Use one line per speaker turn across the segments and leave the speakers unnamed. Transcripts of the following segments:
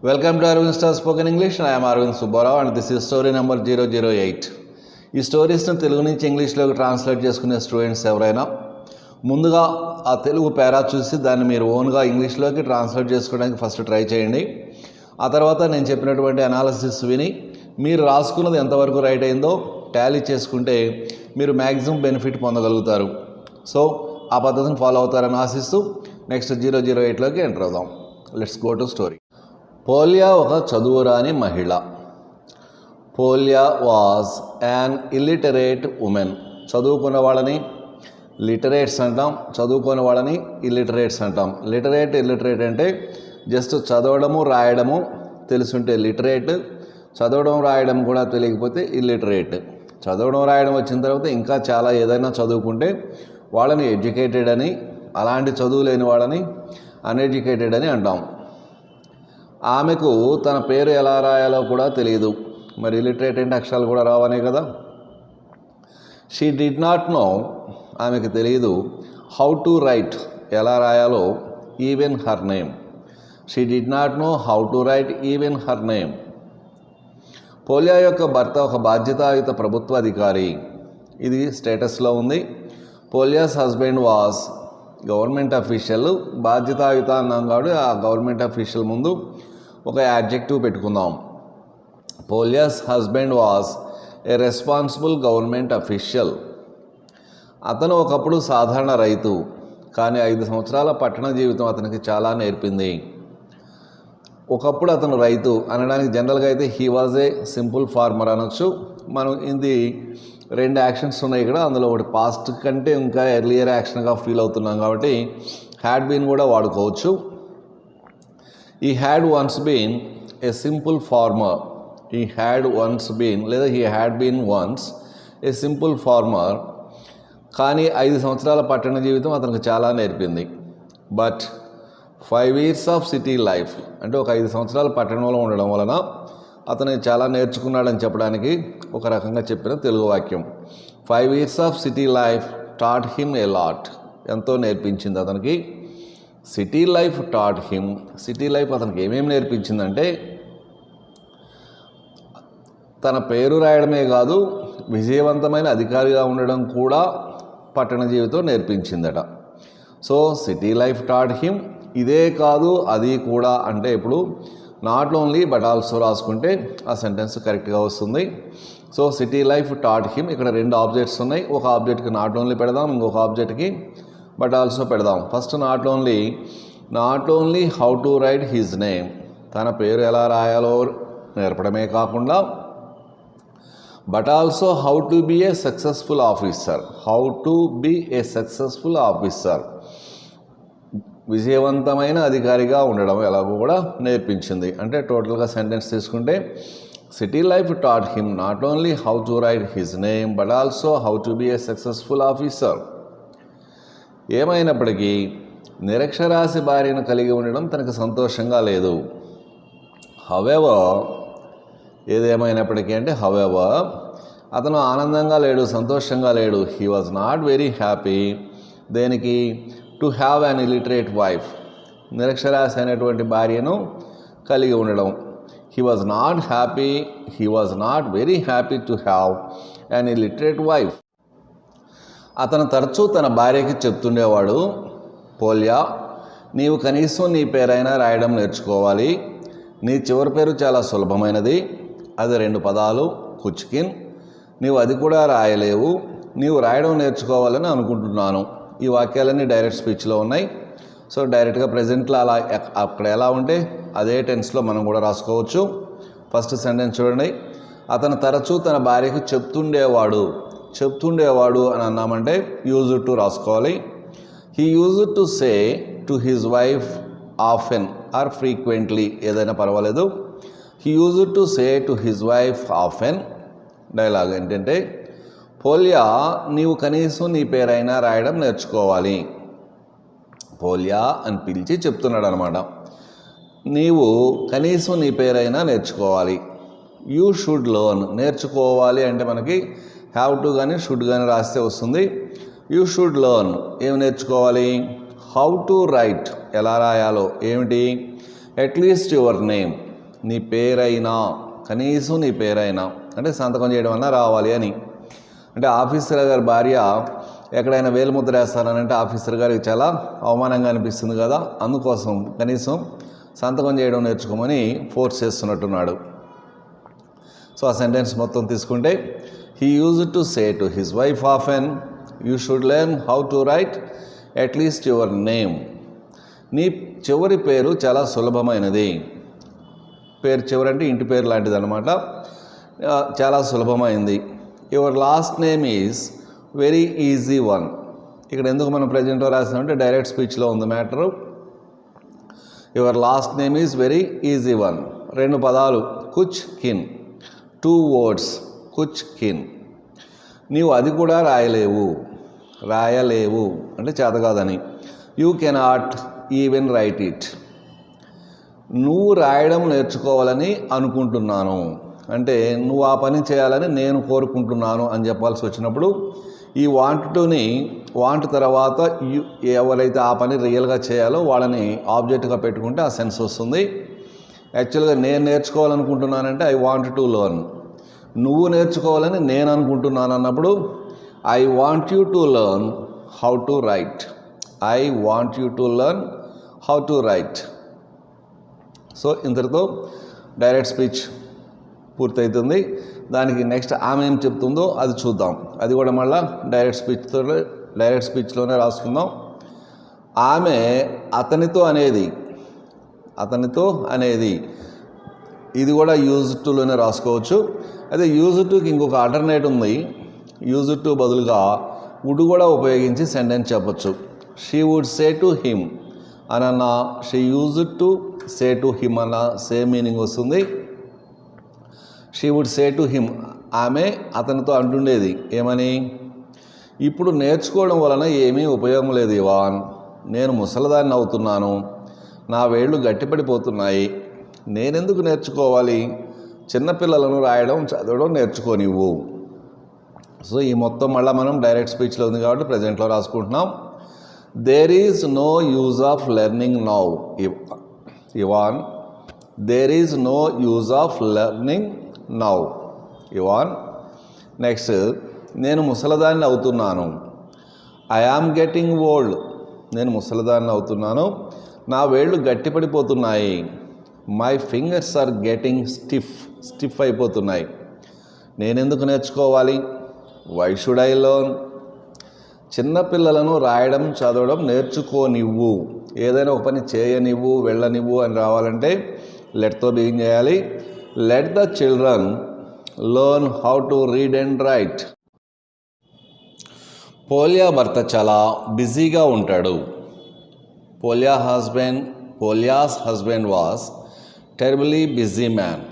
Welcome to Arvind Star Spoken English. I am Arvind Subbarao and this is story number 008. ఈ స్టోరీస్ని తెలుగు నుంచి ఇంగ్లీష్లోకి translate చేసుకునే students ఎవరైనా ముందుగా ఆ తెలుగు పేరా చూసి దాన్ని మీరు ఓన్గా ఇంగ్లీష్లోకి ట్రాన్స్లేట్ చేసుకోవడానికి ఫస్ట్ ట్రై చేయండి. ఆ తర్వాత నేను చెప్పినటువంటి అనాలిసిస్ విని మీరు రాసుకున్నది ఎంతవరకు రైట్ అయిందో టాలీ చేసుకుంటే మీరు మ్యాక్సిమం బెనిఫిట్ పొందగలుగుతారు. సో ఆ పద్ధతిని ఫాలో అవుతారని ఆశిస్తూ నెక్స్ట్ 008లోకి ఎంటర్ అవుదాం. Let's go to story. Polya ఒక చదువురాని మహిళ. Polya was an illiterate women. చదువుకున్న వాళ్ళని లిటరేట్స్ అంటాం, చదువుకునే వాళ్ళని ఇల్లిటరేట్స్ అంటాం. ఇల్లిటరేట్ అంటే జస్ట్ చదవడము రాయడము తెలుసుంటే లిటరేట్, చదవడం రాయడం కూడా తెలియకపోతే ఇల్లిటరేట్. చదవడం రాయడం వచ్చిన తర్వాత ఇంకా చాలా ఏదైనా చదువుకుంటే వాళ్ళని ఎడ్యుకేటెడ్ అని, అలాంటి చదువు లేని వాళ్ళని అన్ఎడ్యుకేటెడ్ అని అంటాం. ఆమెకు తన పేరు ఎలా రాయాలో కూడా తెలియదు. మరి ఇలిటరేట్ అంటే అక్షరాలు కూడా రావనే కదా. షీ డిడ్ నాట్ నో, ఆమెకు తెలియదు, హౌ టు రైట్, ఎలా రాయాలో, even her name. She did not know how to write even her name. Polia యొక్క భర్త ఒక బాధ్యతాయుత ప్రభుత్వ అధికారి. ఇది స్టేటస్లో ఉంది. Polia's husband was government official. బాధ్యతాయుత అన్నాం కాబట్టి ఆ గవర్నమెంట్ అఫీషియల్ ముందు ఒక యాడ్జెక్టివ్ పెట్టుకుందాం. Polia's husband was a responsible government official. అతను ఒకప్పుడు సాధారణ రైతు, కానీ 5 సంవత్సరాల పట్టణ జీవితం అతనికి చాలా నేర్పింది. ఒకప్పుడు అతను రైతు అనడానికి జనరల్గా అయితే he was a simple farmer అనొచ్చు. మనం ఇది 2 యాక్షన్స్ ఉన్నాయి ఇక్కడ. అందులో ఒకటి పాస్ట్ కంటే ఇంకా ఎర్లియర్ యాక్షన్గా ఫీల్ అవుతున్నాం కాబట్టి హ్యాడ్ బీన్ కూడా వాడుకోవచ్చు. ఈ had once been a simple farmer. ఈ హ్యాడ్ వన్స్ బీన్ లేదా he had been once a simple farmer. కానీ 5 సంవత్సరాల పట్టణ జీవితం అతనికి చాలా నేర్పింది. But 5 years of city life అంటే ఒక 5 సంవత్సరాల పట్టణంలో ఉండడం వలన అతను చాలా నేర్చుకున్నాడని చెప్పడానికి ఒక రకంగా చెప్పిన తెలుగు వాక్యం. 5 years of city life taught him a lot. ఎంతో నేర్పించింది అతనికి. City life taught him. City life అతనికి ఏమేమి నేర్పించిందంటే తన పేరు రాయడమే కాదు, విజయవంతమైన అధికారిగా ఉండడం కూడా పట్టణ జీవితం నేర్పించిందట. So city life taught him. ఇదే కాదు అది కూడా అంటే ఇప్పుడు నాట్ ఓన్లీ బట్ ఆల్సో రాసుకుంటే ఆ సెంటెన్స్ కరెక్ట్గా వస్తుంది. So city life taught him. ఇక్కడ 2 ఆబ్జెక్ట్స్ ఉన్నాయి. ఒక ఆబ్జెక్ట్కి నాట్ ఓన్లీ పెడదాం, ఇంకొక ఆబ్జెక్ట్కి బట్ ఆల్సో పెడదాం. First not only how to write his name. తన పేరు ఎలా రాయాలో నేర్పడమే కాకుండా but also how to be a successful officer. విజయవంతమైన అధికారిగా ఉండడం ఎలాగో కూడా నేర్పించింది. అంటే టోటల్గా సెంటెన్స్ తీసుకుంటే city life taught him not only how to write his name but also how to be a successful officer. ఏమైనప్పటికీ నిరక్షరాస్య భార్యను కలిగి ఉండడం తనకు సంతోషంగా లేదు. ఏదేమైనప్పటికీ అంటే అతను ఆనందంగా లేడు, సంతోషంగా లేడు. He was not very happy. దేనికి? To have an illiterate wife. నిరక్షరాస్య అయినటువంటి భార్యను కలిగి ఉండడం. He was not very happy to have an illiterate wife. అతను తరచూ తన భార్యకి చెప్తుండేవాడు, పోలియా, నీవు కనీసం నీ పేరైనా రాయడం నేర్చుకోవాలి. నీ చివరి పేరు చాలా సులభమైనది, అది 2 పదాలు, కుచ్కిన్. నీవు అది కూడా రాయలేవు. నీవు రాయడం నేర్చుకోవాలని అనుకుంటున్నాను. ఈ వాక్యాలన్నీ డైరెక్ట్ స్పీచ్లో ఉన్నాయి. సో డైరెక్ట్గా ప్రజెంట్లో అలా అక్కడ ఎలా ఉంటే అదే టెన్స్లో మనం కూడా రాసుకోవచ్చు. ఫస్ట్ సెంటెన్స్ చూడండి. అతను తరచూ తన భార్యకు చెప్తుండేవాడు అని అన్నామంటే యూజ్డ్ టు రాసుకోవాలి. He used to say to his wife often or frequently, ఏదైనా పర్వాలేదు. He used to say to his wife often. Dialogue ఏంటంటే, పోలియా, నీవు కనీసం నీ పేరైనా రాయడం నేర్చుకోవాలి. పోలియా అని పిలిచి చెప్తున్నాడు అనమాట. నీవు కనీసం నీ పేరైనా నేర్చుకోవాలి. You should learn. నేర్చుకోవాలి అంటే మనకి హ్యావ్ టు కానీ షుడ్ కానీ రాస్తే వస్తుంది. You should learn. ఏమి నేర్చుకోవాలి? హౌ టు రైట్, ఎలా రాయాలో. ఏమిటి? అట్లీస్ట్ యువర్ నేమ్, నీ పేరైనా, కనీసం నీ పేరైనా అంటే సంతకం చేయడం అన్నా రావాలి అని. అంటే ఆఫీసర్ గారి భార్య ఎక్కడైనా వేలుముద్ర వేస్తారనంటే ఆఫీసర్ గారికి చాలా అవమానంగా అనిపిస్తుంది కదా, అందుకోసం కనీసం సంతకం చేయడం నేర్చుకోమని ఫోర్స్ చేస్తున్నట్టున్నాడు. సో ఆ సెంటెన్స్ మొత్తం తీసుకుంటే, he used to say to his wife often, you should learn how to write at least your name. నీ చివరి పేరు చాలా సులభమైనది. పేరు చివరి అంటే ఇంటి పేరు లాంటిది అనమాట, చాలా సులభమైంది. Your last name is very easy one. ఇక్కడ ఎందుకు మనం ప్రజెంట్లో రాసామంటే డైరెక్ట్ స్పీచ్లో ఉంది matter. Your last name is very easy one. 2 పదాలు, కుచ్ కిన్, 2 words, కుచ్ కిన్. నీవు అది కూడా రాయలేవు అంటే చేత కాదని. You cannot even right it. నువ్వు రాయడం నేర్చుకోవాలని అనుకుంటున్నాను అంటే నువ్వు ఆ పని చేయాలని నేను కోరుకుంటున్నాను అని చెప్పాల్సి వచ్చినప్పుడు ఈ వాంట్ తర్వాత ఎవరైతే ఆ పని రియల్గా చేయాలో వాళ్ళని ఆబ్జెక్ట్గా పెట్టుకుంటే ఆ సెన్స్ వస్తుంది. యాక్చువల్గా నేను నేర్చుకోవాలనుకుంటున్నానంటే ఐ వాంట్ టు లెర్న్. నువ్వు నేర్చుకోవాలని నేను అనుకుంటున్నాను అన్నప్పుడు I want you to learn how to right. I want you to learn how to right. So ఇంతటితో డైరెక్ట్ స్పీచ్ పూర్తవుతుంది. దానికి నెక్స్ట్ ఆమె ఏం చెప్తుందో అది చూద్దాం. అది కూడా మళ్ళీ డైరెక్ట్ స్పీచ్లోనే రాసుకుందాం. ఆమె అతనితో అనేది ఇది కూడా యూజ్ టులోనే రాసుకోవచ్చు. అదే యూజ్ టుకి ఇంకొక ఆల్టర్నేట్ ఉంది. యూజ్ టు బదులుగా వుడ్ కూడా ఉపయోగించి సెంటెన్స్ చెప్పచ్చు. She would say to him అనన్నా she use to say to him అన్న సేమ్ మీనింగ్ వస్తుంది. She would say to him, ఆమె అతనితో అంటుండేది ఏమని, ఇప్పుడు నేర్చుకోవడం వలన ఏమీ ఉపయోగం లేదు ఇవాన్. నేను ముసలిదాన్ని అవుతున్నాను, నా వేళ్ళు గట్టిపడిపోతున్నాయి, నేనెందుకు నేర్చుకోవాలి, చిన్నపిల్లలను రాయడం చదవడం నేర్చుకోనివ్వు. సో ఈ మొత్తం మళ్ళీ మనం డైరెక్ట్ స్పీచ్లో ఉంది కాబట్టి ప్రజెంట్లో రాసుకుంటున్నాం. There is no use of learning now Ivan. There is no use of learning now Ivan. Next, నేను ముసలిదాన్ని అవుతున్నాను. I am getting old. నేను ముసలిదాన్ని అవుతున్నాను, నా వేళ్ళు గట్టిపడిపోతున్నాయి. My fingers are getting stiff అయిపోతున్నాయి. నేనెందుకు నేర్చుకోవాలి, వై షుడ్ ఐ లెర్న్. చిన్నపిల్లలను రాయడం చదవడం నేర్చుకోనివ్వు. ఏదైనా ఒక పని చేయనివ్వు, వెళ్ళనివ్వు అని రావాలంటే లెట్తో బిగిన్ చేయాలి. Let the children learn how to read and write. Polia భర్త చాలా బిజీగా ఉంటాడు. Polia's husband was terribly busy man.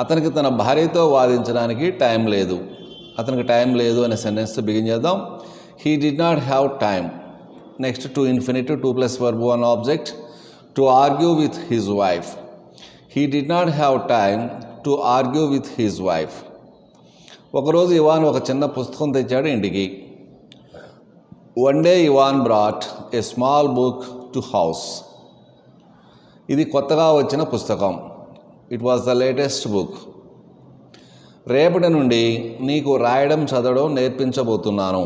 అతనికి తన భార్యతో వాదించడానికి టైం లేదు. అతనికి టైం లేదు అనే సెంటెన్స్తో బిగిన్ చేద్దాం. He did not have time. Next to infinitive 2 + verb 1 object to argue with his wife. He did not have time to argue with his wife. ఒకరోజు ఇవాన్ ఒక చిన్న పుస్తకం తెచ్చాడు ఇంటికి. One day Ivan brought a small book to house. ఇది కొత్తగా వచ్చిన పుస్తకం. It was the latest book. రేపటి నుండి నీకు రాయడం చదవడం నేర్పించబోతున్నాను.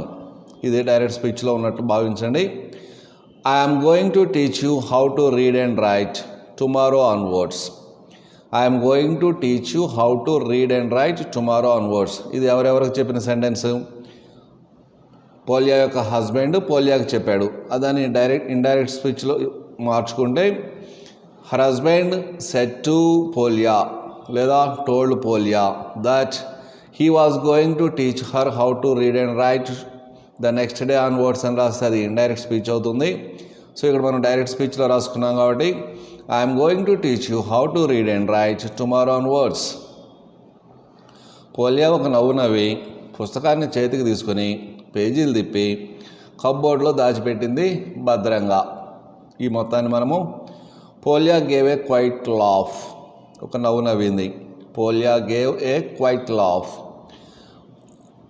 ఇది డైరెక్ట్ స్పీచ్లో ఉన్నట్టు భావించండి. I'm going to teach you how to read and write tomorrow onwards. I'm going to teach you how to read and write tomorrow onwards. ఇది ఎవరెవరికి చెప్పిన సెంటెన్స్? పోలియా యొక్క హస్బెండ్ పోలియాకి చెప్పాడు. దాన్ని ఇండైరెక్ట్ స్పీచ్లో మార్చుకుంటే her husband said to Polia లేదా told Polia that he was going to teach her how to read and write the next day onwards అని రాస్తే అది ఇండైరెక్ట్ స్పీచ్ అవుతుంది. సో ఇక్కడ మనం డైరెక్ట్ స్పీచ్లో రాసుకున్నాం కాబట్టి I'm going to teach you how to read and write tomorrow onwards. Polya ఒక నవ్వు నవ్వి పుస్తకాన్ని చేతికి తీసుకుని పేజీలు తిప్పి కప్బోర్డ్లో దాచిపెట్టింది భద్రంగా. ఈ మొత్తాన్ని మనము Polia gave a quiet laugh. ఒక నవ్వు నవ్వింది. Polia gave a quiet laugh.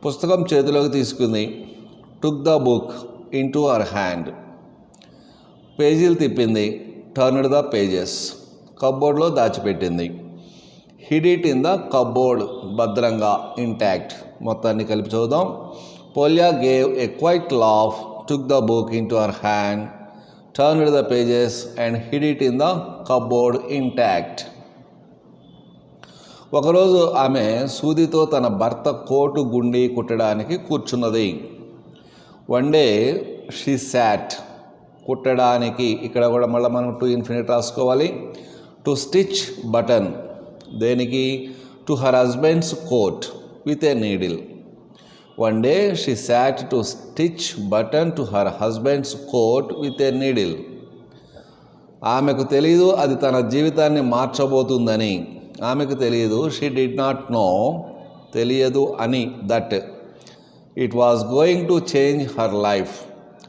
పుస్తకం చేతిలోకి తీసుకుంది. Took the book into her hand. పేజీలు తిప్పింది. Turned the pages. కబ్బోర్డ్లో దాచిపెట్టింది. Hid it in the cupboard, భద్రంగా, ఇంటాక్ట్. మొత్తాన్ని కలిపి చూద్దాం. Polia gave a quiet laugh, took the book into her hand, turned the pages and hid it in the cupboard intact. ఒకరోజు ఆమె సూదితో తన భర్త కోటు గుండి కుట్టడానికి కూర్చున్నది. వన్ డే షీ శాట్, కుట్టడానికి, ఇక్కడ కూడా మళ్ళీ మనం టు ఇన్ఫినిట్ రాసుకోవాలి. టు స్టిచ్ బటన్, దేనికి? To her husband's coat with a needle. One day she sat to stitch button to her husband's coat with a needle. ఆమెకు తెలియదు అది తన జీవితాన్ని మార్చబోతుందని. ఆమెకు తెలియదు, షీ డిడ్ నాట్ నో, తెలియదు అని, that it was going to change her life,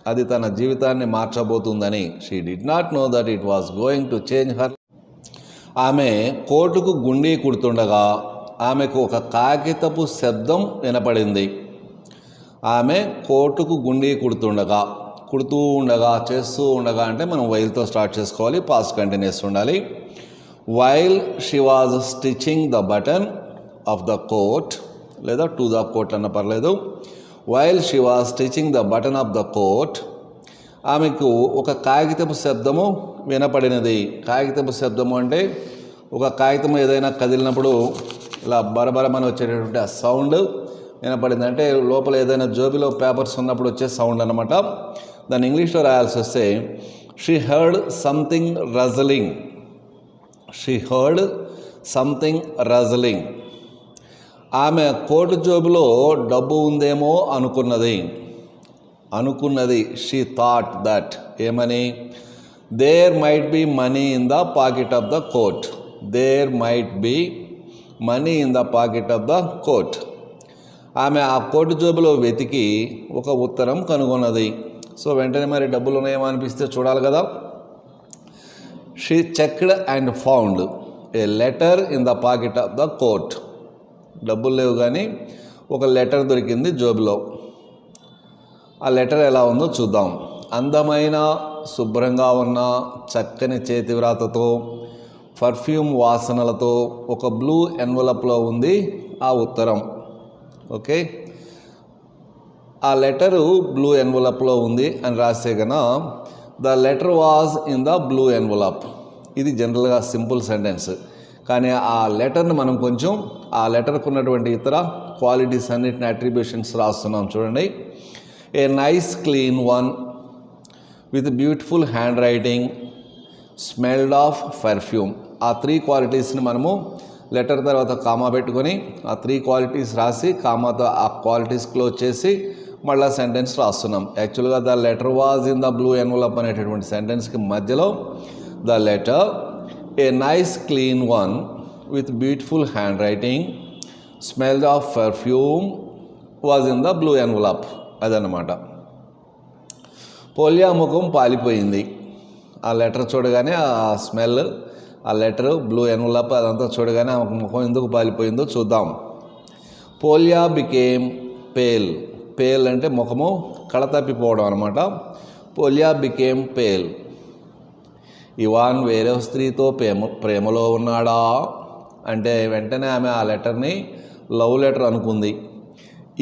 అది తన జీవితాన్ని మార్చబోతుందని. She did not know that it was going to change her. ఆమె కోటుకు గుండీ కుడుతుండగా ఆమెకు ఒక కాగితపు శబ్దం వినపడింది. ఆమె కోటుకు గుండీ కుడుతూ ఉండగా, చేస్తూ ఉండగా అంటే మనం వైల్తో స్టార్ట్ చేసుకోవాలి, పాస్ట్ కంటిన్యూస్ ఉండాలి. While she was stitching the button of the coat, లేదా టు ద కోట్ అన్న పర్లేదు. While she was stitching the button of the coat, ఆమెకు ఒక కాగితపు శబ్దము వినపడినది. కాగితపు శబ్దము అంటే ఒక కాగితం ఏదైనా కదిలినప్పుడు ఇలా బరబరమని వచ్చేటటువంటి ఆ సౌండ్ వినపడింది. అంటే లోపల ఏదైనా జోబిలో పేపర్స్ ఉన్నప్పుడు వచ్చే సౌండ్ అనమాట. దాన్ని ఇంగ్లీష్లో రాయాల్సి వస్తే she heard something rustling. She heard something rustling. ఆమె కోటు జోబులో డబ్బు ఉందేమో అనుకున్నది. షీ థాట్ దట్, ఏమని? There might be money in the pocket of the coat. There might be money in the pocket of the coat. ఆమె ఆ coat జోబులో వెతికి ఒక ఉత్తరం కనుగొన్నది. సో వెంటనే మరి డబ్బులు ఉన్నాయేమో అనిపిస్తే చూడాలి కదా. She checked and found a letter in the pocket of the coat. డబ్బులు లేవు కానీ ఒక లెటర్ దొరికింది జోబులో. ఆ లెటర్ ఎలా ఉందో చూద్దాం. అందమైన, శుభ్రంగా ఉన్న, చక్కని చేతివ్రాతతో, పర్ఫ్యూమ్ వాసనలతో ఒక బ్లూ ఎన్వలప్లో ఉంది ఆ ఉత్తరం. ఓకే, ఆ లెటరు బ్లూ ఎన్వలప్లో ఉంది అని రాసే గన the letter was in the blue envelope. ఇది జనరల్గా సింపుల్ సెంటెన్స్. కానీ ఆ లెటర్ని మనం కొంచెం ఆ లెటర్కు ఉన్నటువంటి ఇతర క్వాలిటీస్ అన్నిటిని అట్రిబ్యూషన్స్ రాస్తున్నాం చూడండి. A nice clean one with beautiful hand writing, smelled of perfume. ఆ 3 క్వాలిటీస్ని మనము లెటర్ తర్వాత కామా పెట్టుకొని ఆ 3 క్వాలిటీస్ రాసి కామాతో ఆ క్వాలిటీస్ క్లోజ్ చేసి మళ్ళీ సెంటెన్స్ రాస్తున్నాం. యాక్చువల్గా the letter was in the blue envelope అనేటటువంటి సెంటెన్స్కి మధ్యలో the letter a nice clean one with beautiful hand writing, smelled of perfume was in the blue envelope, అదన్నమాట. పోలియా ముఖం పాలిపోయింది. ఆ లెటర్ చూడగానే ఆ స్మెల్, ఆ లెటర్, బ్లూ ఎన్వలప్ అదంతా చూడగానే ఆమెకు ముఖం ఎందుకు పాలిపోయిందో చూద్దాం. Polya became pale. పేల్ అంటే ముఖము కళతప్పిపోవడం అనమాట. Polya became pale. ఇవాన్ వేరే స్త్రీతో ప్రేమలో ఉన్నాడా అంటే వెంటనే ఆమె ఆ లెటర్ని లవ్ లెటర్ అనుకుంది.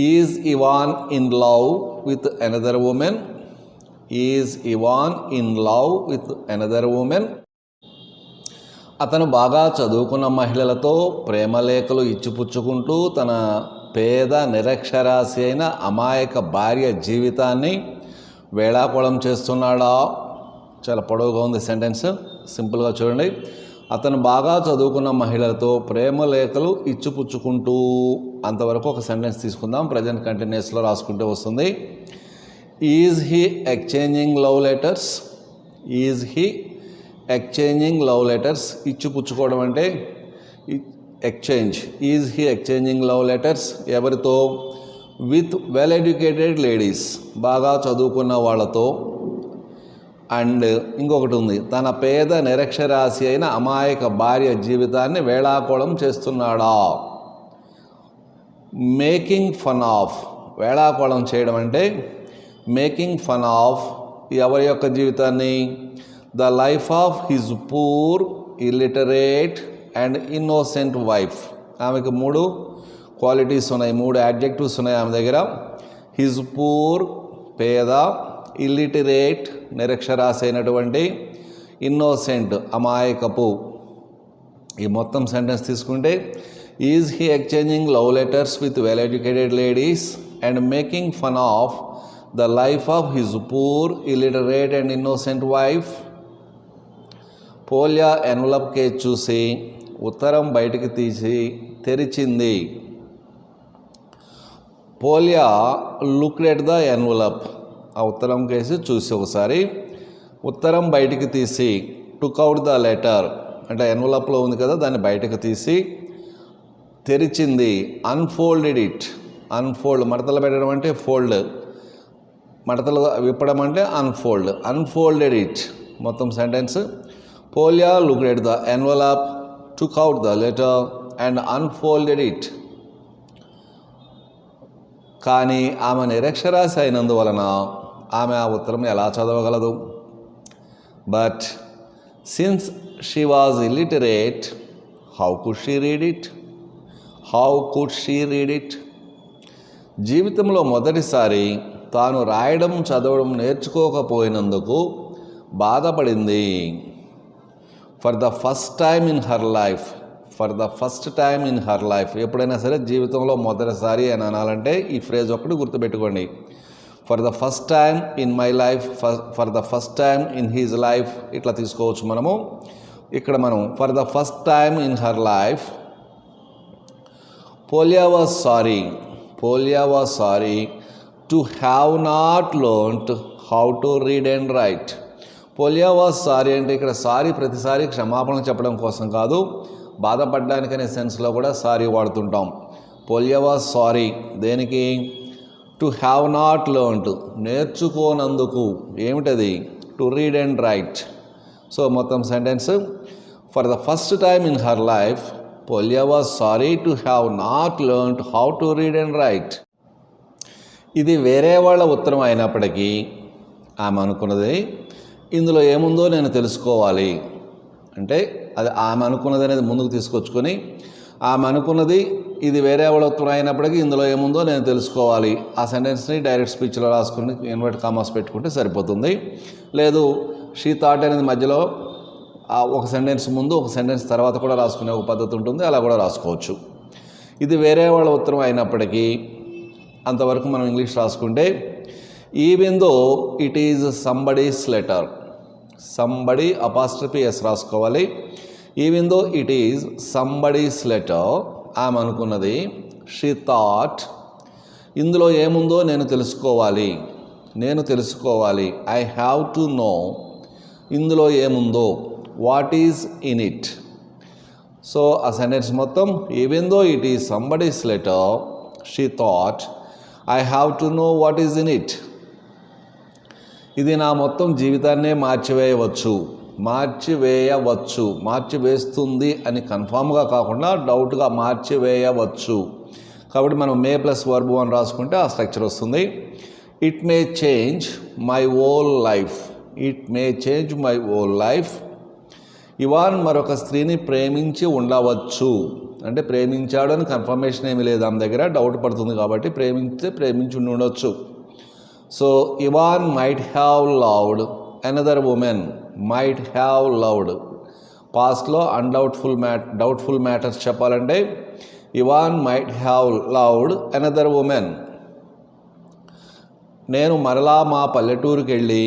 Is Ivan in love with another woman. Is Ivan in love with another woman. అతను బాగా చదువుకున్న మహిళలతో ప్రేమలేఖలు ఇచ్చిపుచ్చుకుంటూ తన పేద నిరక్షరాశి అయిన అమాయక భార్య జీవితాన్ని వేళాకోళం చేస్తున్నాడా. చాలా పొడవుగా ఉంది సెంటెన్స్, సింపుల్గా చూడండి. అతను బాగా చదువుకున్న మహిళలతో ప్రేమలేఖలు ఇచ్చిపుచ్చుకుంటూ, అంతవరకు ఒక సెంటెన్స్ తీసుకుందాం. ప్రజెంట్ కంటిన్యూస్లో రాసుకుంటే వస్తుంది. Is he exchanging love letters. Is he exchanging love letters. ఇచ్చిపుచ్చుకోవడం అంటే exchange. Is he exchanging love letters ఎవరితో? విత్ వెల్ ఎడ్యుకేటెడ్ లేడీస్, బాగా చదువుకున్న వాళ్ళతో. అండ్ ఇంకొకటి ఉంది, తన పేద నిరక్షరాశి అయిన అమాయక భార్య జీవితాన్ని వేళాకోళం చేస్తున్నాడా. Making fun of. వేళాకోళం చేయడం అంటే మేకింగ్ ఫన్ ఆఫ్ ఎవరి యొక్క జీవితాన్ని? The life of his poor illiterate and innocent wife. ఆమెకు 3 క్వాలిటీస్ ఉన్నాయి, 3 యాడ్జెక్టివ్స్ ఉన్నాయి ఆమె దగ్గర. హిజ్ పూర్ పేద, ఇల్లిటరేట్ నిరక్షరాస్య అయినటువంటి, ఇన్నోసెంట్ అమాయకపు. ఈ మొత్తం సెంటెన్స్ తీసుకుంటే is he exchanging love letters with well educated ladies and making fun of the life of his poor illiterate and innocent wife. Polya envelope case చూసి ఉత్తరం బయటికి తీసి తెరిచింది. Polya looked at the envelope, ఆ ఉత్తరం కేసి చూసి ఒకసారి ఉత్తరం బయటికి తీసి, టుక్ అవుట్ ద లెటర్ అంటే ఎన్వలప్లో ఉంది కదా దాన్ని బయటకు తీసి తెరిచింది. అన్ఫోల్డెడ్ ఇట్, అన్ఫోల్డ్ మడతలు పెట్టడం అంటే ఫోల్డ్, మడతలు విప్పడం అంటే అన్ఫోల్డ్, అన్ఫోల్డెడ్ ఇట్. మొత్తం sentence Polia looked at the envelope, took out the letter and unfolded it. కానీ ఆమె నిరక్షరాస్య అయినందువలన ఆమె ఆ ఉత్తరం ఎలా చదవగలదు? But since she was illiterate, how could she read it? How could she read it? జీవితంలో మొదటిసారి తాను రాయడం చదవడం నేర్చుకోకపోయినందుకు బాధపడింది. For the first time in her life, for the first time in her life. ఎప్పుడైనా సరే జీవితంలో మొదటిసారి అని అనాలంటే ఈ ఫ్రేజ్ ఒకటి గుర్తుపెట్టుకోండి. For the first time in my life, for the first time in he's life, ఇట్లా తీసుకోవచ్చు మనము. ఇక్కడ మనం for the first time in her life. Polia was sorry, Polya was sorry to have not learned how to read and write. Polya was sorry అంటే ఇక్కడ sorry ప్రతిసారి క్షమాపణ చెప్పడం కోసం కాదు, బాధపడడానికనే సెన్స్లో కూడా సారీ వాడుతుంటాం. పోలియా వాజ్ సారీ దేనికి? టు హ్యావ్ నాట్ లెర్న్డ్ నేర్చుకోనందుకు. ఏమిటది? To read and write. So మొత్తం sentence for the first time in her life Polia was sorry to have not learned how to read and write. ఇది వేరే వాళ్ళ ఉత్తరం అయినప్పటికీ ఆమె అనుకున్నది ఇందులో ఏముందో నేను తెలుసుకోవాలి అంటే అది ఆమె అనుకున్నది అనేది ముందుకు తీసుకొచ్చుకొని ఆమె అనుకున్నది ఇది వేరే వాళ్ళ ఉత్తరం అయినప్పటికీ ఇందులో ఏముందో నేను తెలుసుకోవాలి. ఆ సెంటెన్స్ని డైరెక్ట్ స్పీచ్లో రాసుకుని ఇన్వర్ట్ కామాస్ పెట్టుకుంటే సరిపోతుంది. లేదు షీ థాట్ అనేది మధ్యలో ఒక సెంటెన్స్ ముందు ఒక సెంటెన్స్ తర్వాత కూడా రాసుకునే ఒక పద్ధతి ఉంటుంది, అలా కూడా రాసుకోవచ్చు. ఇది వేరే వాళ్ళ ఉత్తరం అయినప్పటికీ అంతవరకు మనం ఇంగ్లీష్ రాసుకుంటే even though it is somebody's letter, somebody apostrophe S రాసుకోవాలి. Even though it is somebody's letter, ఆమె అనుకున్నది. షీ థాట్ ఇందులో ఏముందో నేను తెలుసుకోవాలి, నేను తెలుసుకోవాలి. ఐ హ్యావ్ టు నో ఇందులో ఏముందో. What is in it. So ఆ సెంటెన్స్ మొత్తం even though it is somebody's letter she thought I have to know what is in it. ఇది నా మొత్తం జీవితాన్నే మార్చివేయవచ్చు, మార్చివేయవచ్చు, మార్చివేస్తుంది అని కన్ఫామ్గా కాకుండా డౌట్గా మార్చివేయవచ్చు. కాబట్టి మనం మే ప్లస్ వర్బ్ అని రాసుకుంటే ఆ స్ట్రక్చర్ వస్తుంది. It may change my whole life, it may change my whole life. Ivan మరొక స్త్రీని ప్రేమించి ఉండవచ్చు అంటే ప్రేమించాడు అని కన్ఫర్మేషన్ ఏమీ లేదు ఆమె దగ్గర, డౌట్ పడుతుంది కాబట్టి ప్రేమించి ఉండవచ్చు. So Ivan might have loved another woman, might have loved. పాస్ట్లో డౌట్ఫుల్ మ్యాటర్స్ చెప్పాలంటే Ivan might have loved another woman. నేను మరలా మా పల్లెటూరుకి వెళ్ళి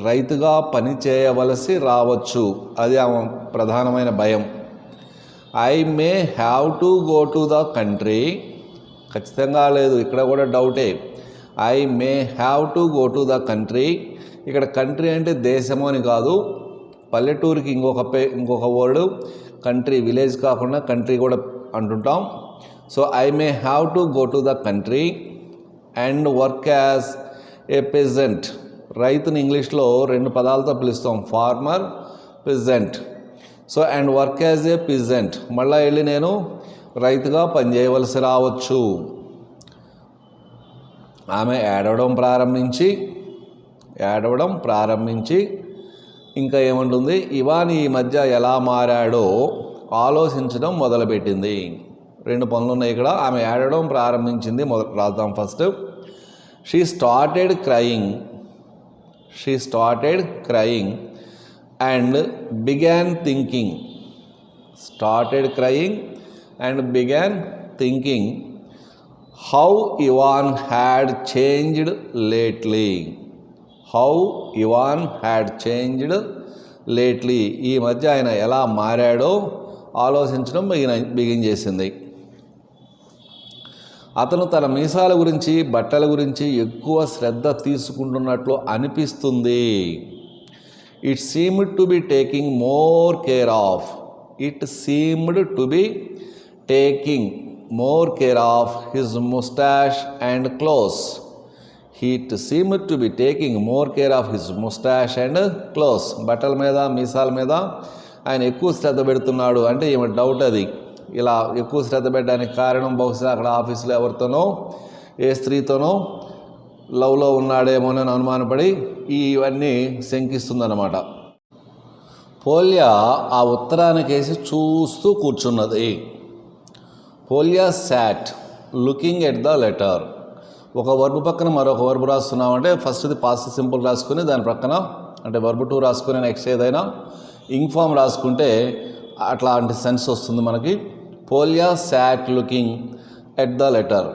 రైతుగా పని చేయవలసి రావచ్చు, అది ఆమె ప్రధానమైన భయం. I may have to go to the country, ఖచ్చితంగా లేదు, ఇక్కడ కూడా డౌటే. I may have to go to the country. ఇక్కడ కంట్రీ అంటే దేశము అని కాదు, పల్లెటూరుకి ఇంకొక వర్డ్ కంట్రీ, విలేజ్ కాకుండా కంట్రీ కూడా అంటుంటాం. So I may have to go to the country and work as a peasant. రైతుని ఇంగ్లీష్లో 2 పదాలతో పిలుస్తాం, farmer, peasant. So and work as a peasant, మళ్ళీ వెళ్ళి నేను రైతుగా పనిచేయవలసి రావచ్చు. ఆమె ఏడవడం ప్రారంభించి ఇంకా ఏమంటుంది, ఇవాన్ ఈ మధ్య ఎలా మారాడో ఆలోచించడం మొదలుపెట్టింది. 2 పనులు ఉన్నాయి ఇక్కడ. ఆమె ఏడవడం ప్రారంభించింది. రాద్దాం first. She started crying and began thinking how Ivan had changed lately. ఈ మధ్య ఆయన ఎలా మారాడో ఆలోచించడం బిగిన్ చేసింది. అతను తన మీసాల గురించి, బట్టల గురించి ఎక్కువ శ్రద్ధ తీసుకుంటున్నట్లు అనిపిస్తుంది. It seemed to be taking more care of his moustache and clothes. బట్టల మీద, మీసాల మీద ఆయన ఎక్కువ శ్రద్ధ పెడుతున్నాడు అంటే ఏమి డౌట్ అది. ఇలా ఎక్కువ శ్రద్ధ పెట్టడానికి కారణం బహుశా అక్కడ ఆఫీసులో ఎవరితోనో, ఏ స్త్రీతోనో లవ్లో ఉన్నాడేమోనని అనుమానపడి ఇవన్నీ శంకిస్తుందన్నమాట. పోలియా ఆ ఉత్తరానికేసి చూస్తూ కూర్చున్నది. Polia sat looking at the letter. ఒక వర్బ్ పక్కన మరొక వర్బ్ రాస్తున్నామంటే ఫస్ట్ది పాస్ట్ సింపుల్ రాసుకుని దాని పక్కన అంటే వర్బ్ 2 రాసుకుని నెక్స్ట్ ఏదైనా ఇంగ్ ఫామ్ రాసుకుంటే అట్లాంటి సెన్స్ వస్తుంది మనకి. Polia sat looking at the letter.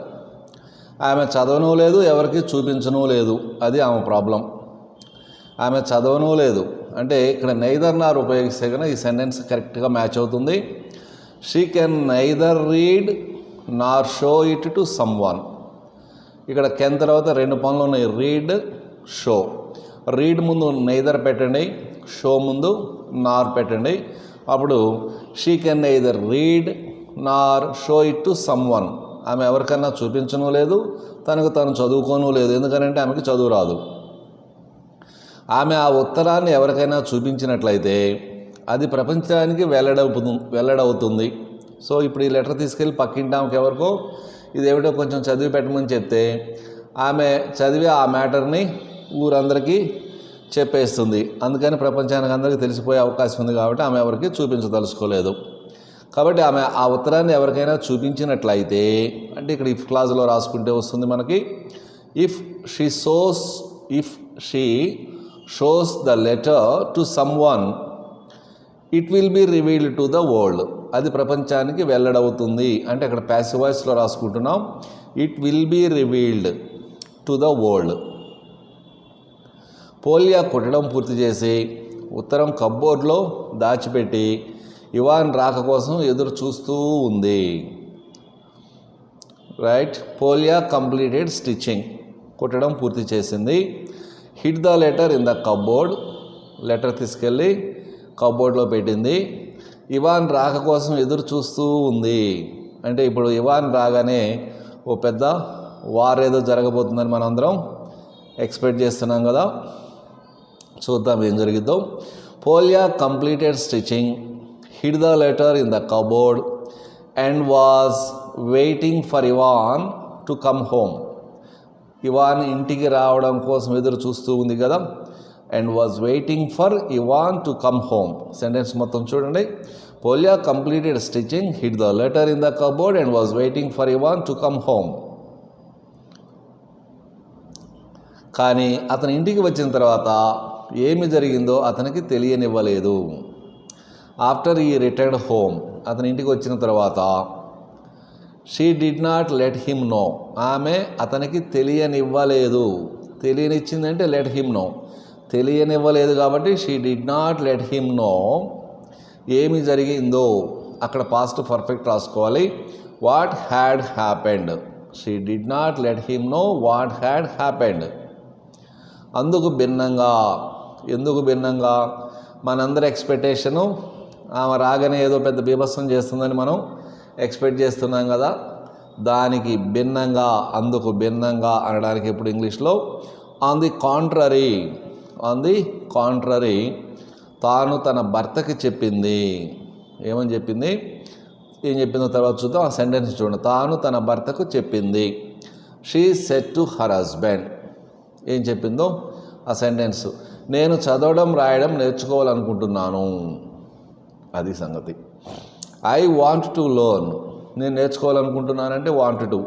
ఆమె చదవను లేదు, ఎవరికి చూపించను లేదు. అది ఆమె ప్రాబ్లం. ఆమె చదవను లేదు అంటే ఇక్కడ నైదర్ నార్ ఉపయోగిస్తే కనుక ఈ సెంటెన్స్ కరెక్ట్గా మ్యాచ్ అవుతుంది. She can neither read Nar show it to someone. ఇక్కడ కెన్ తర్వాత 2 పనులు ఉన్నాయి, రీడ్, షో. రీడ్ ముందు నైదర్ పెట్టండి, షో ముందు నార్ పెట్టండి. అప్పుడు she can neither read Nar show it to someone. ఆమె ఎవరికన్నా చూపించను లేదు, తనకు తను చదువుకోను లేదు. ఎందుకంటే ఆమెకి చదువు రాదు. ఆమె ఆ ఉత్తరాన్ని ఎవరికైనా చూపించినట్లయితే అది ప్రపంచానికి వెల్లడవుతుంది. సో ఇప్పుడు ఈ లెటర్ తీసుకెళ్ళి పక్కింటి ఆమెకి ఎవరికో ఇదేమిటో కొంచెం చదివి పెట్టమని చెప్తే ఆమె చదివి ఆ మ్యాటర్ని ఊరందరికీ చెప్పేస్తుంది. అందుకని ప్రపంచానికి అందరికీ తెలిసిపోయే అవకాశం ఉంది కాబట్టి ఆమె ఎవరికి చూపించదలుచుకోలేదు. కాబట్టి ఆమె ఆ ఉత్తరాన్ని ఎవరికైనా చూపించినట్లయితే అంటే ఇక్కడ ఇఫ్ క్లాజ్లో రాసుకుంటే వస్తుంది మనకి. If she shows the letter to someone it will be revealed to the world. అది ప్రపంచానికి వెల్లడవుతుంది అంటే అక్కడ ప్యాసివ్ వాయిస్లో రాసుకుంటున్నాం. It will be revealed to the world. Polia కుట్టడం పూర్తి చేసి ఉత్తరం కప్బోర్డ్లో దాచిపెట్టి ఇవాన్ రాక కోసం ఎదురు చూస్తూ ఉంది. రైట్. Polya completed stitching. కుట్టడం పూర్తి చేసింది. Hid the letter in the cupboard. Letter తీసుకెళ్ళి కప్బోర్డ్లో పెట్టింది. ఇవాన్ రాక కోసం ఎదురు చూస్తూ ఉంది అంటే ఇప్పుడు ఇవాన్ రాగానే ఓ పెద్ద వార్ ఏదో జరగబోతుందని మనందరం ఎక్స్పెక్ట్ చేస్తున్నాం కదా. చూద్దాం ఏం జరిగిద్దాం. Polia completed stitching, hid the letter in the cupboard and was waiting for Ivan to come home. Ivan ఇంటికి రావడం కోసం ఎదురు చూస్తూ ఉంది కదా. And was waiting for Ivan to come home. Sentence మొత్తం చూడండి. Polia completed stitching, hid the letter in the cupboard and was waiting for Ivan to come home. కానీ అతని ఇంటికి వచ్చిన తర్వాత ఏమి జరిగిందో అతనికి తెలియనివ్వలేదు. ఆఫ్టర్ ఈ రిటర్న్ హోమ్, అతని ఇంటికి వచ్చిన తర్వాత she did not let him know. ఆమె అతనికి తెలియనివ్వలేదు. తెలియనిచ్చిందంటే లెట్ హిమ్ నో. తెలియనివ్వలేదు కాబట్టి she did not let him know ఏమి జరిగిందో. అక్కడ పాస్ట్ పర్ఫెక్ట్ రాసుకోవాలి. What had happened. She did not let him know what had happened. అందుకు భిన్నంగా. ఎందుకు భిన్నంగా? మనందరి ఎక్స్పెక్టేషను ఆమె రాగానే ఏదో పెద్ద బీభత్సం చేస్తుందని మనం ఎక్స్పెక్ట్ చేస్తున్నాం కదా. దానికి భిన్నంగా, అందుకు భిన్నంగా అనడానికి ఇప్పుడు ఇంగ్లీష్లో ఆన్ ది కాంట్రరీ తాను తన భర్తకి చెప్పింది. ఏమని చెప్పింది? ఏం చెప్పిందో తర్వాత చూద్దాం. ఆ సెంటెన్స్ చూడండి. తాను తన భర్తకు చెప్పింది. She said to her husband. ఏం చెప్పిందో ఆ సెంటెన్స్. నేను చదవడం రాయడం నేర్చుకోవాలనుకుంటున్నాను. అది సంగతి. ఐ వాంట్ టు లెర్న్, నేను నేర్చుకోవాలనుకుంటున్నానంటే want to.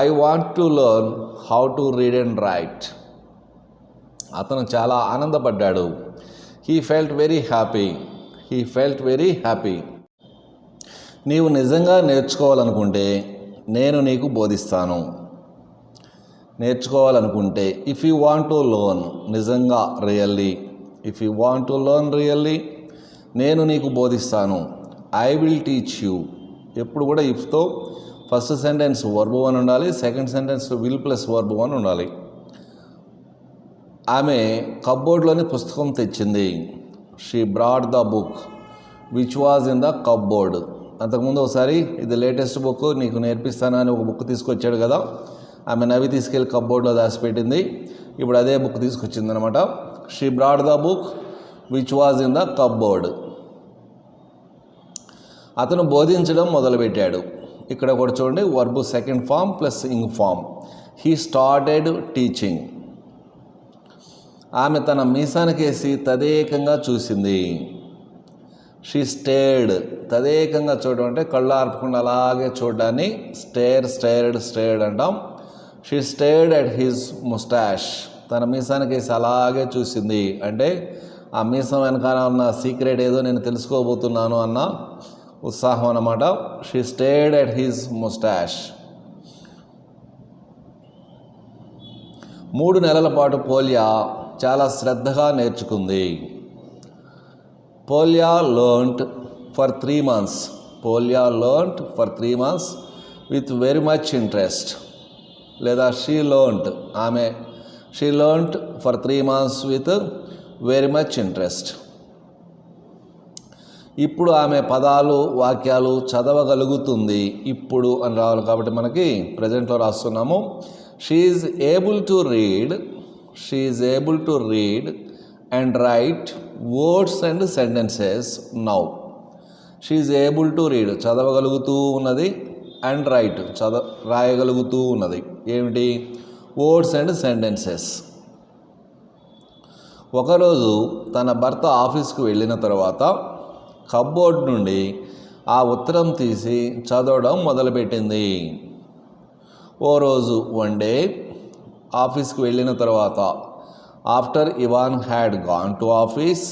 I want to learn how to read and write. అతను చాలా ఆనందపడ్డాడు. He felt very happy. He felt very happy. నీవు నిజంగా నేర్చుకోవాలనుకుంటే నేను నీకు బోధిస్తాను. నేర్చుకోవాలనుకుంటే if you want to learn, నిజంగా really, if you want to learn really, నేను నీకు బోధిస్తాను. I will teach you. ఎప్పుడు కూడా ఇఫ్తో ఫస్ట్ సెంటెన్స్ వర్బ్ వన్ ఉండాలి, second sentence will plus verb one ఉండాలి. ఆమె కప్బోర్డ్లోని పుస్తకం తెచ్చింది. She brought the book which was in the cupboard. అంతకుముందు ఒకసారి ఇది లేటెస్ట్ బుక్ నీకు నేర్పిస్తాను అని ఒక బుక్ తీసుకొచ్చాడు కదా, ఆమె నవ్వి తీసుకెళ్ళి కప్బోర్డ్లో దాచిపెట్టింది. ఇప్పుడు అదే బుక్ తీసుకొచ్చింది అనమాట. She brought the book which was in the cupboard. అతను బోధించడం మొదలుపెట్టాడు. ఇక్కడ కూడా చూడండి, verb second form plus ing form. He started teaching. ఆమె తన మీసానికేసి తదేకంగా చూసింది. షీ స్టేర్డ్, తదేకంగా చూడడం అంటే కళ్ళు ఆర్పకుండా అలాగే చూడడాన్ని స్టేర్డ్ అంటాం. She stirred at his moustache. తన మీసానికేసి అలాగే చూసింది అంటే ఆ మీసం వెనకాల ఉన్న సీక్రెట్ ఏదో నేను తెలుసుకోబోతున్నాను అన్న ఉత్సాహం అన్నమాట. She stirred at his moustache. 3 నెలల పాటు పోలియా చాలా శ్రద్ధగా నేర్చుకుంది. Polya learned for 3 months. Polya learned for 3 months with very much interest. లేదా షీ లెర్న్డ్, ఆమె she learned for 3 months with very much interest. ఇప్పుడు ఆమె పదాలు వాక్యాలు చదవగలుగుతుంది. ఇప్పుడు అని రావాలి కాబట్టి మనకి ప్రజెంట్లో రాస్తున్నాము. She is able to read, she is able to read and write words and sentences now. She is able to read, చదవగలుగుతూ ఉన్నది, అండ్ రైట్, రాయగలుగుతూ ఉన్నది. ఏమిటి? Words and sentences. ఒకరోజు తన భర్త ఆఫీస్కు వెళ్ళిన తర్వాత కప్బోర్డ్ నుండి ఆ ఉత్తరం తీసి చదవడం మొదలుపెట్టింది. ఓ రోజు వన్ డే, ఆఫీస్కి వెళ్ళిన తర్వాత, after Ivan had gone to office,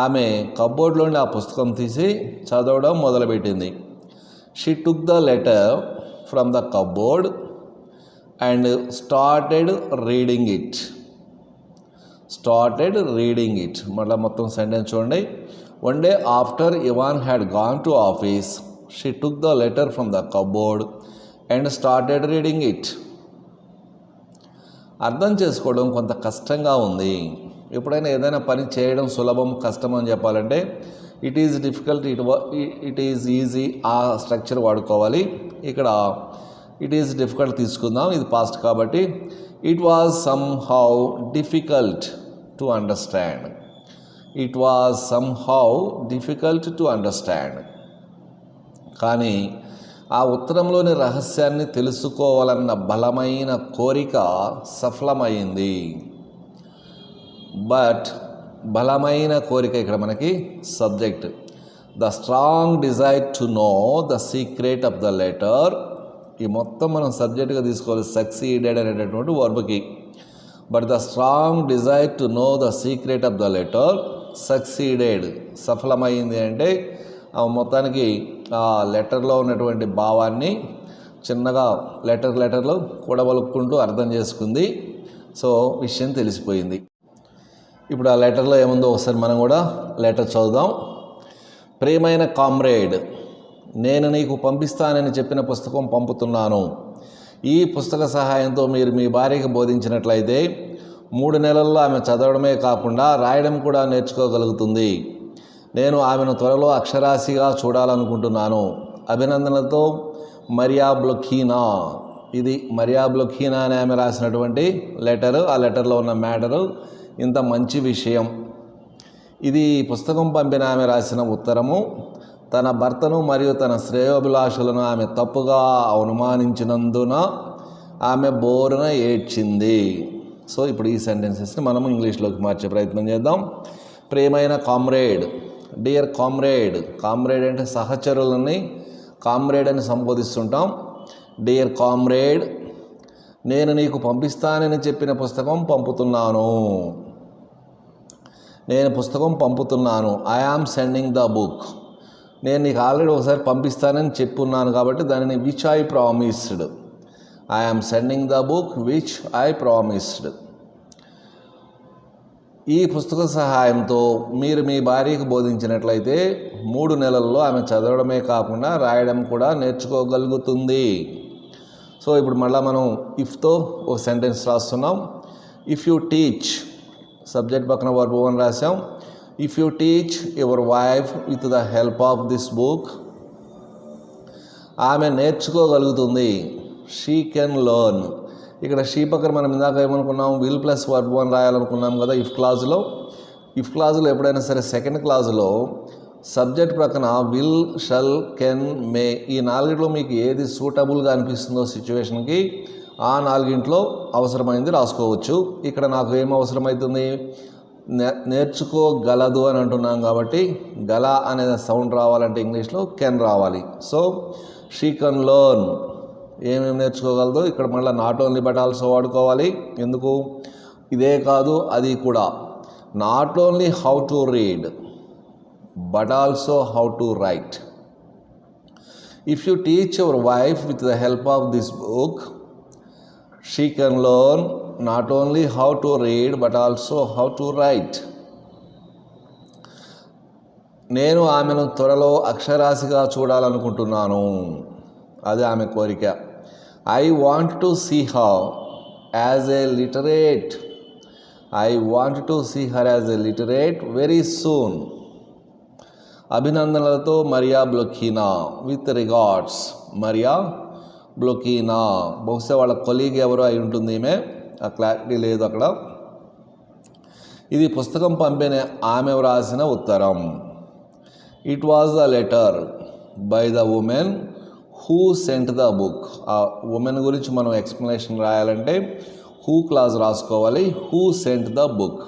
ఆమె కప్బోర్డ్లో నుండి ఆ పుస్తకం తీసి చదవడం మొదలుపెట్టింది. She took the letter from the cupboard and started reading it. Started reading it. మళ్ళీ మొత్తం సెంటెన్స్ చూడండి. One day after Ivan had gone to office, she took the letter from the cupboard and started reading it. అర్థం చేసుకోవడం కొంత కష్టంగా ఉంది. ఎప్పుడైనా ఏదైనా పని చేయడం సులభం, కష్టం అని చెప్పాలంటే it is difficult, it is easy, ఆ స్ట్రక్చర్ వాడుకోవాలి. ఇక్కడ ఇట్ ఈజ్ డిఫికల్ట్ తీసుకుందాం, ఇది పాస్ట్ కాబట్టి. It was somehow difficult to understand. It was somehow difficult to understand. కానీ ఆ ఉత్తరంలోని రహస్యాన్ని తెలుసుకోవాలన్న బలమైన కోరిక సఫలమైంది. బట్ బలమైన కోరిక ఇక్కడ మనకి subject. The strong desire to know the secret of the letter. ఈ మొత్తం మనం సబ్జెక్ట్గా తీసుకోవాలి, సక్సీడెడ్ అనేటటువంటి వర్బ్కి. But the strong desire to know the secret of the letter succeeded. సఫలమైంది అంటే మొత్తానికి ఆ లెటర్లో ఉన్నటువంటి భావాన్ని చిన్నగా లెటర్లో కూడబలుక్కుంటూ అర్థం చేసుకుంది. సో విషయం తెలిసిపోయింది. ఇప్పుడు ఆ లెటర్లో ఏముందో ఒకసారి మనం కూడా లెటర్ చదువుదాం. ప్రియమైన కామ్రేడ్, నేను నీకు పంపిస్తానని చెప్పిన పుస్తకం పంపుతున్నాను. ఈ పుస్తక సహాయంతో మీరు మీ భార్యకు బోధించినట్లయితే 3 నెలల్లో ఆమె చదవడమే కాకుండా రాయడం కూడా నేర్చుకోగలుగుతుంది. నేను ఆమెను త్వరలో అక్షరాస్యగా చూడాలనుకుంటున్నాను. అభినందనలతో మరియా బ్లొఖీనా. ఇది మరియా బ్లొఖీనా అని ఆమె రాసినటువంటి లెటరు. ఆ లెటర్లో ఉన్న మ్యాటరు ఇంత మంచి విషయం. ఇది పుస్తకం పంపిన ఆమె రాసిన ఉత్తరము. తన భర్తను మరియు తన శ్రేయోభిలాషులను ఆమె తప్పుగా అనుమానించినందున ఆమె బోరున ఏడ్చింది. సో ఇప్పుడు ఈ సెంటెన్సెస్ని మనం ఇంగ్లీష్లోకి మార్చే ప్రయత్నం చేద్దాం. ప్రియమైన కామ్రేడ్, డియర్ కామ్రేడ్. కామ్రేడ్ అంటే సహచరులని కామ్రేడ్ అని సంబోధిస్తుంటాం. డియర్ కామ్రేడ్, నేను నీకు పంపిస్తానని చెప్పిన పుస్తకం పంపుతున్నాను. నేను పుస్తకం పంపుతున్నాను. I am sending the book. నేను నీకు ఆల్రెడీ ఒకసారి పంపిస్తానని చెప్పున్నాను కాబట్టి దానిని which I promised. I am sending the book which I promised. ఈ పుస్తక సహాయంతో మీరు మీ భార్యకు బోధించినట్లయితే 3 నెలల్లో ఆమె చదవడమే కాకుండా రాయడం కూడా నేర్చుకోగలుగుతుంది. సో ఇప్పుడు మళ్ళీ మనం ఇఫ్తో ఒక సెంటెన్స్ రాస్తున్నాం. ఇఫ్ యూ టీచ్, సబ్జెక్ట్ పక్కన వర్బ్ 1 రాసాం. If you teach your wife with the help of this book, ఆమె నేర్చుకోగలుగుతుంది. She can learn. ఇక్కడ షీ పక్కన మనం ఇందాక ఏమనుకున్నాం, విల్ ప్లస్ వర్బ్ 1 రాయాలనుకున్నాం కదా ఇఫ్ క్లాజులో. ఇఫ్ క్లాజులో ఎప్పుడైనా సరే సెకండ్ క్లాజులో సబ్జెక్ట్ ప్రక్కన విల్, షల్, కెన్, మే ఈ 4 మీకు ఏది సూటబుల్గా అనిపిస్తుందో సిచ్యువేషన్కి ఆ 4 అవసరమైంది రాసుకోవచ్చు. ఇక్కడ నాకు ఏం అవసరమవుతుంది, నేర్చుకోగలదు అని అంటున్నాం కాబట్టి గల అనే సౌండ్ రావాలంటే ఇంగ్లీష్లో కెన్ రావాలి. సో షీ కెన్ లెర్న్, ఏమేమి నేర్చుకోగలదు. ఇక్కడ మళ్ళీ నాట్ ఓన్లీ బట్ ఆల్సో వాడుకోవాలి. ఎందుకు, ఇదే కాదు అది కూడా. Not only how to read but also how to write. If you teach your wife with the help of this book, she can learn not only how to read but also how to write. నేను ఆమెను త్వరలో అక్షరాస్యగా చూడాలనుకుంటున్నాను. అది ఆమె కోరిక. I want to see her as a literate. I want to see her as a literate very soon. అభినందనలతో Maria Blokina. With regards Mariya బ్లొకీనా. బహుశా వాళ్ళ కొలీగ్ ఎవరో అయి ఉంటుంది ఈమె, ఆ క్లారిటీ లేదు అక్కడ. ఇది పుస్తకం పంపిన ఆమె వ్రాసిన ఉత్తరం. It was the letter by the women who sent the book. ఆ ఉమెన్ గురించి మనం ఎక్స్ప్లెనేషన్ రాయాలంటే హూ క్లాజ్ రాసుకోవాలి. Who sent the book.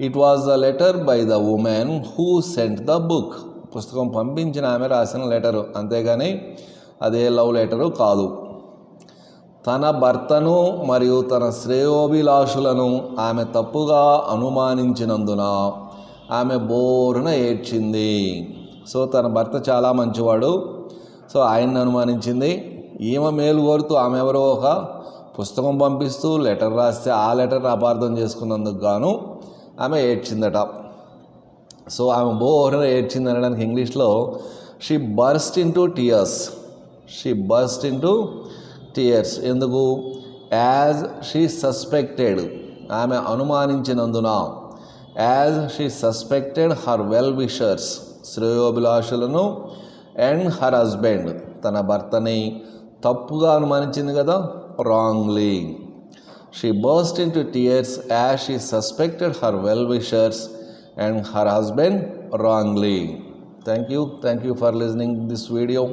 It was the letter by the women who sent the book. పుస్తకం పంపించిన ఆమె రాసిన లెటరు, అంతేగాని అదే లవ్ లెటరు కాదు. తన భర్తను మరియు తన శ్రేయోభిలాషులను ఆమె తప్పుగా అనుమానించినందున ఆమె బోరున ఏడ్చింది. సో తన భర్త చాలా మంచివాడు, సో ఆయన్ని అనుమానించింది. ఈమె మేలు కోరుతూ ఆమె ఎవరో ఒక పుస్తకం పంపిస్తూ లెటర్ రాస్తే ఆ లెటర్ అపార్థం చేసుకున్నందుకు గాను ఆమె ఏడ్చిందట. సో ఆమె బోరున ఏడ్చింది అనడానికి ఇంగ్లీష్లో she burst into tears. She burst into tears. ఎందుకు, యాజ్ షీ సస్పెక్టెడ్, ఆమె అనుమానించినందున. As she suspected her well wishers, శ్రేయోభిలాషులను, అండ్ హర్ హస్బెండ్, తన భర్తని తప్పుగా అనుమానించింది కదా, wrongly. She burst in to tears as she suspected her well wishers and her husband wrongly. Thank you for listening this video.